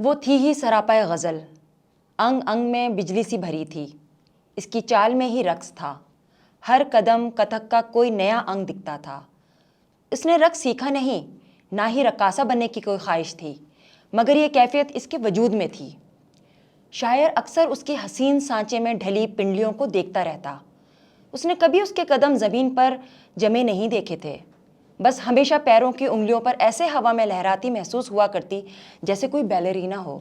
وہ تھی ہی سراپا غزل، انگ انگ میں بجلی سی بھری تھی، اس کی چال میں ہی رقص تھا، ہر قدم کتھک کا کوئی نیا انگ دکھتا تھا۔ اس نے رقص سیکھا نہیں، نہ ہی رقاصہ بننے کی کوئی خواہش تھی، مگر یہ کیفیت اس کے وجود میں تھی۔ شاعر اکثر اس کے حسین سانچے میں ڈھلی پنڈلیوں کو دیکھتا رہتا۔ اس نے کبھی اس کے قدم زمین پر جمے نہیں دیکھے تھے، بس ہمیشہ پیروں کی انگلیوں پر ایسے ہوا میں لہراتی محسوس ہوا کرتی جیسے کوئی بیلرینا ہو۔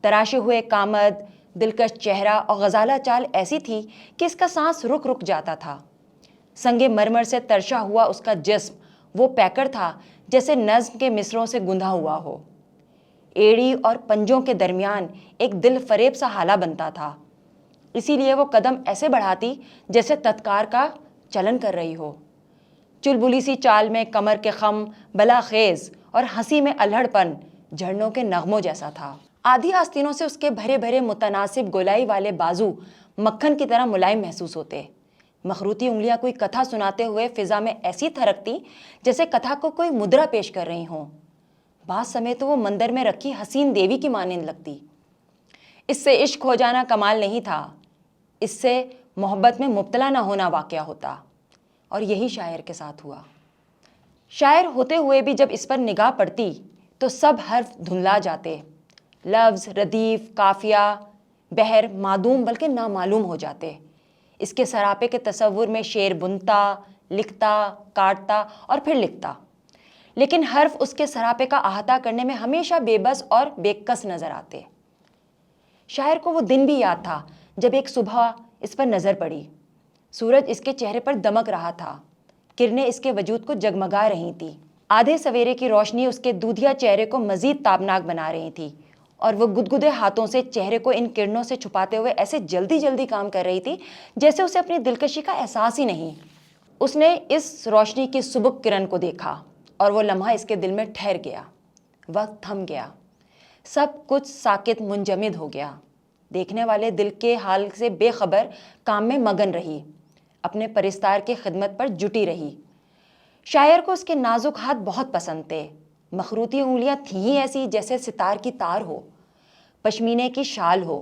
تراشے ہوئے کامد، دلکش چہرہ اور غزالہ چال ایسی تھی کہ اس کا سانس رک رک جاتا تھا۔ سنگ مرمر سے ترشا ہوا اس کا جسم وہ پیکر تھا جیسے نظم کے مصروں سے گندھا ہوا ہو۔ ایڑی اور پنجوں کے درمیان ایک دل فریب سا حالہ بنتا تھا، اسی لیے وہ قدم ایسے بڑھاتی جیسے تتکار کا چلن کر رہی ہو۔ چلبلی سی چال میں کمر کے خم بلا خیز اور ہنسی میں الہڑ پن جھرنوں کے نغموں جیسا تھا۔ آدھی آستینوں سے اس کے بھرے بھرے متناسب گولائی والے بازو مکھن کی طرح ملائم محسوس ہوتے۔ مخروطی انگلیاں کوئی کتھا سناتے ہوئے فضا میں ایسی تھرکتی جیسے کتھا کو کوئی مدرا پیش کر رہی ہوں۔ بعض سمے تو وہ مندر میں رکھی حسین دیوی کی مانند لگتی۔ اس سے عشق ہو جانا کمال نہیں تھا، اس سے محبت میں مبتلا نہ ہونا واقعہ ہوتا، اور یہی شاعر کے ساتھ ہوا۔ شاعر ہوتے ہوئے بھی جب اس پر نگاہ پڑتی تو سب حرف دھندلا جاتے، لفظ، ردیف، قافیہ، بحر معدوم بلکہ نامعلوم ہو جاتے۔ اس کے سراپے کے تصور میں شعر بنتا، لکھتا، کاٹتا اور پھر لکھتا، لیکن حرف اس کے سراپے کا احاطہ کرنے میں ہمیشہ بے بس اور بے کس نظر آتے۔ شاعر کو وہ دن بھی یاد تھا جب ایک صبح اس پر نظر پڑی۔ سورج اس کے چہرے پر دمک رہا تھا، کرنیں اس کے وجود کو جگمگا رہی تھیں، آدھے سویرے کی روشنی اس کے دودھیا چہرے کو مزید تابناک بنا رہی تھی، اور وہ گدگدے ہاتھوں سے چہرے کو ان کرنوں سے چھپاتے ہوئے ایسے جلدی جلدی کام کر رہی تھی جیسے اسے اپنی دلکشی کا احساس ہی نہیں۔ اس نے اس روشنی کی سبک کرن کو دیکھا اور وہ لمحہ اس کے دل میں ٹھہر گیا۔ وقت تھم گیا، سب کچھ ساکت منجمد ہو گیا۔ دیکھنے والے دل کے حال سے بے خبر کام میں مگن رہی، اپنے پرستار کی خدمت پر جٹی رہی۔ شاعر کو اس کے نازک ہاتھ بہت پسند تھے۔ مخروطی انگلیاں تھیں ہی ایسی جیسے ستار کی تار ہو، پشمینے کی شال ہو،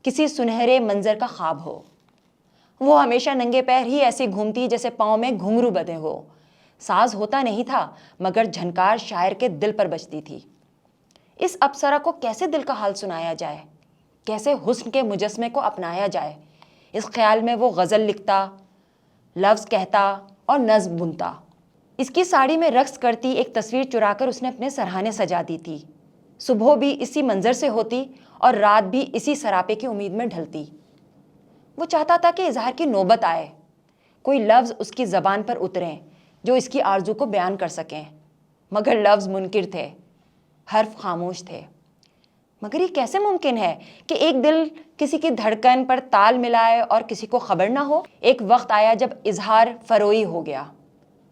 کسی سنہرے منظر کا خواب ہو۔ وہ ہمیشہ ننگے پیر ہی ایسی گھومتی جیسے پاؤں میں گھنگرو بدے ہو۔ ساز ہوتا نہیں تھا مگر جھنکار شاعر کے دل پر بجتی تھی۔ اس اپسرا کو کیسے دل کا حال سنایا جائے، کیسے حسن کے مجسمے کو اپنایا جائے، اس خیال میں وہ غزل لکھتا، لفظ کہتا اور نظم بنتا۔ اس کی ساڑی میں رقص کرتی ایک تصویر چرا کر اس نے اپنے سرہانے سجا دی تھی۔ صبح بھی اسی منظر سے ہوتی اور رات بھی اسی سراپے کی امید میں ڈھلتی۔ وہ چاہتا تھا کہ اظہار کی نوبت آئے، کوئی لفظ اس کی زبان پر اتریں جو اس کی آرزو کو بیان کر سکیں، مگر لفظ منکر تھے، حرف خاموش تھے۔ مگر یہ کیسے ممکن ہے کہ ایک دل کسی کی دھڑکن پر تال ملائے اور کسی کو خبر نہ ہو؟ ایک وقت آیا جب اظہار فروئی ہو گیا،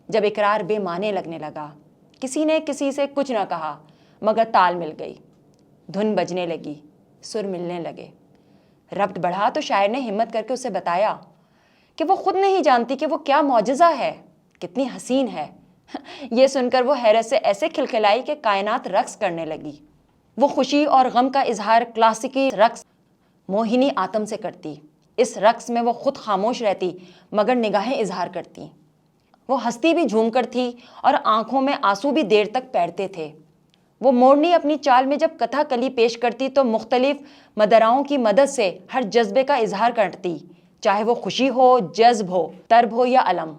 جب اقرار بے معنی لگنے لگا۔ کسی نے کسی سے کچھ نہ کہا مگر تال مل گئی، دھن بجنے لگی، سر ملنے لگے۔ ربط بڑھا تو شاعر نے ہمت کر کے اسے بتایا کہ وہ خود نہیں جانتی کہ وہ کیا معجزہ ہے، کتنی حسین ہے۔ یہ سن کر وہ حیرت سے ایسے کھلکھلائی کہ کائنات رقص کرنے لگی۔ وہ خوشی اور غم کا اظہار کلاسیکی رقص موہنی آتم سے کرتی۔ اس رقص میں وہ خود خاموش رہتی مگر نگاہیں اظہار کرتی۔ وہ ہنستی بھی جھوم کر تھی اور آنکھوں میں آنسو بھی دیر تک پیرتے تھے۔ وہ موڑنی اپنی چال میں جب کتھا کلی پیش کرتی تو مختلف مدراؤں کی مدد سے ہر جذبے کا اظہار کرتی، چاہے وہ خوشی ہو، جذب ہو، طرب ہو یا الم۔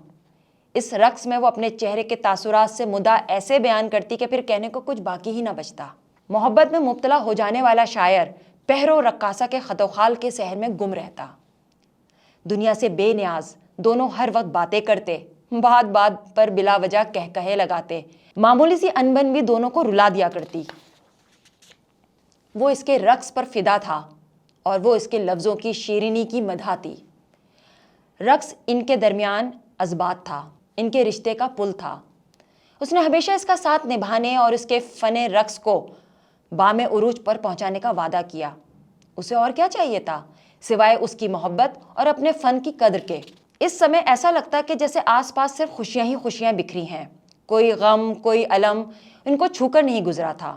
اس رقص میں وہ اپنے چہرے کے تاثرات سے مدعا ایسے بیان کرتی کہ پھر کہنے کو کچھ باقی ہی نہ بچتا۔ محبت میں مبتلا ہو جانے والا شاعر پہرو رقاصہ کے خط و خال کے سحر میں گم رہتا۔ دنیا سے بے نیاز دونوں ہر وقت باتیں کرتے، بات بات پر بلا وجہ کہے لگاتے، معمولی سی انبن بھی دونوں کو رلا دیا کرتی۔ وہ اس کے رقص پر فدا تھا اور وہ اس کے لفظوں کی شیرینی کی مدح تھی۔ رقص ان کے درمیان اثبات تھا، ان کے رشتے کا پل تھا۔ اس نے ہمیشہ اس کا ساتھ نبھانے اور اس کے فن رقص کو بام عروج پر پہنچانے کا وعدہ کیا۔ اسے اور کیا چاہیے تھا سوائے اس کی محبت اور اپنے فن کی قدر کے؟ اس سمے ایسا لگتا کہ جیسے آس پاس صرف خوشیاں ہی خوشیاں بکھری ہیں، کوئی غم، کوئی الم ان کو چھو کر نہیں گزرا تھا۔